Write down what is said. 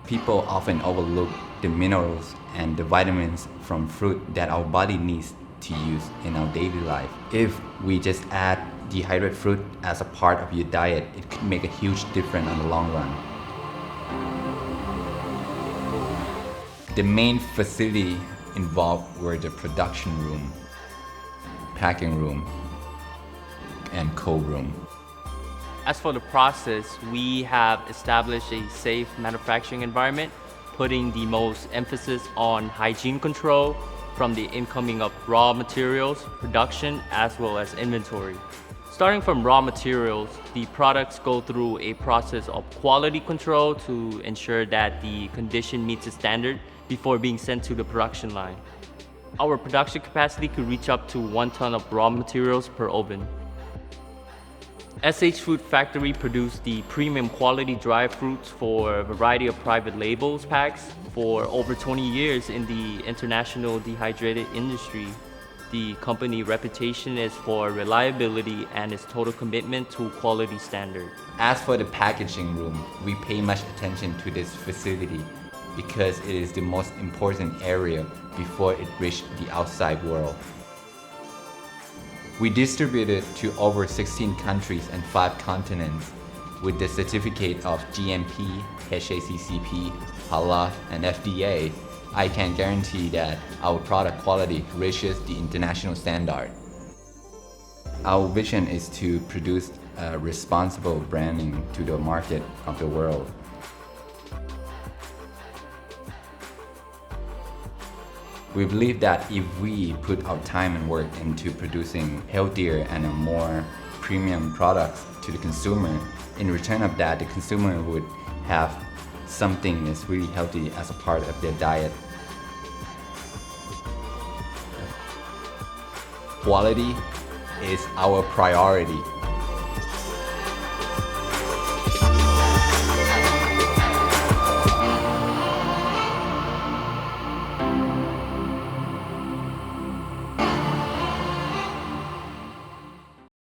People often overlook the minerals and the vitamins from fruit that our body needs to use in our daily life. If we just add dehydrated fruit as a part of your diet, it could make a huge difference in the long run. The main facility involved were the production room, packing room, and cold room. As for the process, we have established a safe manufacturing environment, putting the most emphasis on hygiene control from the incoming of raw materials, production, as well as inventory. Starting from raw materials, the products go through a process of quality control to ensure that the condition meets a standard before being sent to the production line. Our production capacity could reach up to 1 ton of raw materials per oven. SH Fruit Factory produced the premium quality dry fruits for a variety of private labels packs. For over 20 years in the international dehydrated industry, the company reputation is for reliability and its total commitment to quality standard. As for the packaging room, we pay much attention to this facility because it is the most important area before it reaches the outside world. We distributed to over 16 countries and 5 continents with the certificate of GMP, HACCP, Halal, and FDA. I can guarantee that our product quality reaches the international standard. Our vision is to produce a responsible branding to the market of the world. We believe that if we put our time and work into producing healthier and more premium products to the consumer, in return of that, the consumer would have something that's really healthy as a part of their diet. Quality is our priority.